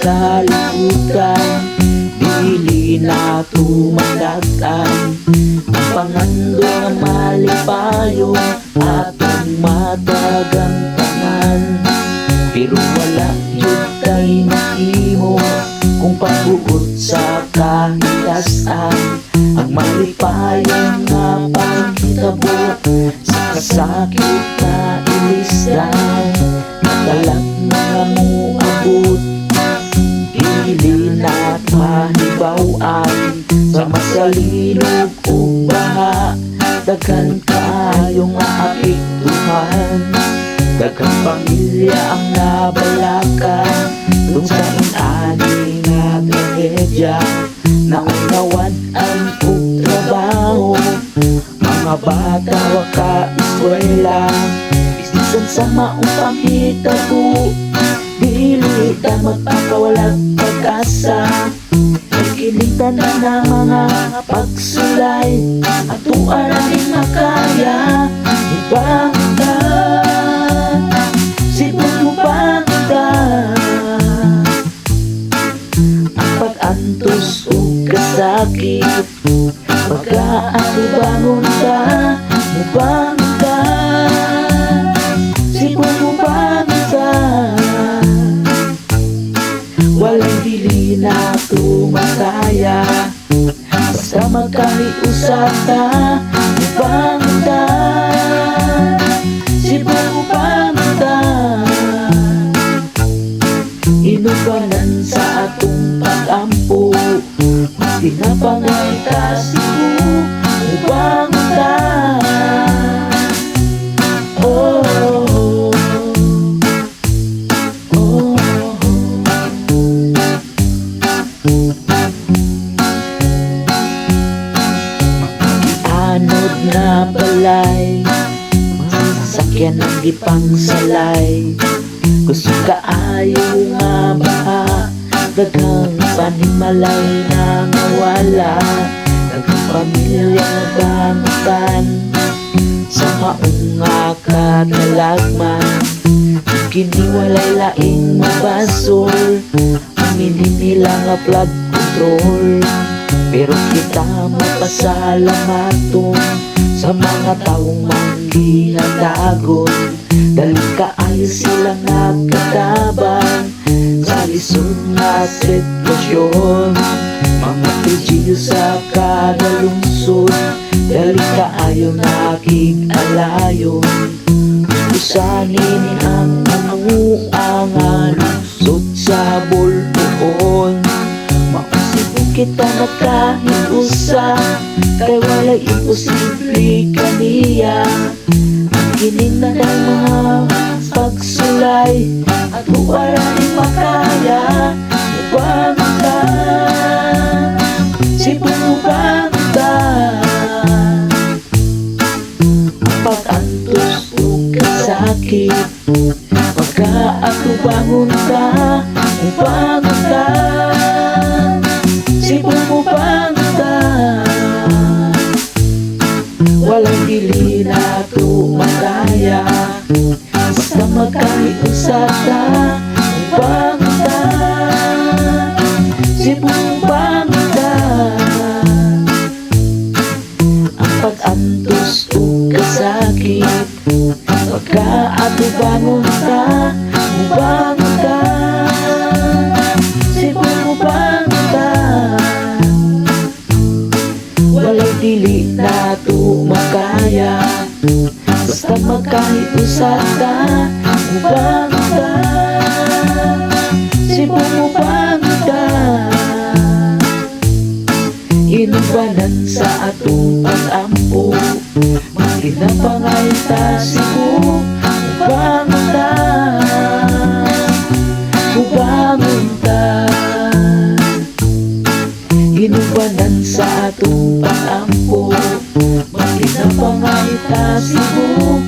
makalimutan, dili na tumagatan ang pangando nga malipayon atong matagang tanan. Pero wala yun tayo mahimo kung pagbuot sa kahitasan, ang malipayon nga panghitabo sa kasakit na ilisdan. Natalag mga muabot, dili na mahibawaan sa masalilog o baha. Daghan kayo nga apektuhan, daghang pamilya ang nabalakan kung sa inani nga trahedya. Naunawad ang trabaho, mga bata waka eskwela, isisan sa maong panghitabo, dili ta magpakawalag pag-asa. Nagkilitan na ng mga pagsulay at tuaranin makaya. Ibangtan, sipon mo bangtan, ang pag-antos o kasakit, pagkaan bangon ka, mubangtan, sipon mo bangtan. Walang dili na tumakaya, basta magkaliusap ka, mubangtan, sipon mo bangtan. Inubanan sa atong pag-ampo, pinapangay ka sipo, mubangtan. Oh, oh, anod na balay, mga sasakyan ang gipang salay. Gusto kaayo nga baha, daghang panimalay na nawala, daghang pamilya nga bangutan sa maong nga kadalagman. Kiniwalay laing mabasol, aminin nila nga flood control. Pero kita mapasalamaton sa mga taong manggihadagon, dali kaayo sila nagkataban sa lisod nga sitwasyon. Mga pidyo sa kada lungsod, dali kaayo nakig-alayon. Usanin ang panguangan lungsod sa bulbuon. Mausipon kita na kahit usa, kay walay imposible kaniya. Kining na ng mga pagsulay at uwaranin makaya. Mubangtan, sipon mo bangtan, ang pag-antos o kasakit, pagka-atubangon ka, mubangtan, sipon mo bangtan. Walang dili na tumakaya, basta magkaliusap ka, mubangtan, sipon mo bangtan, ang pag-antos o kasakit, pagka-atubangon ka, mubangtan, sipon mo bangtan. Walang dili na tumakaya, basta magkaliusap ka, mubangtan, sipon mo bangtan. Inubanan sa atong pag-ampo, makinapangay ta sipo, mubangtan, mubangtan. Inubanan sa atong pag-ampo, makinapangay ta sipo,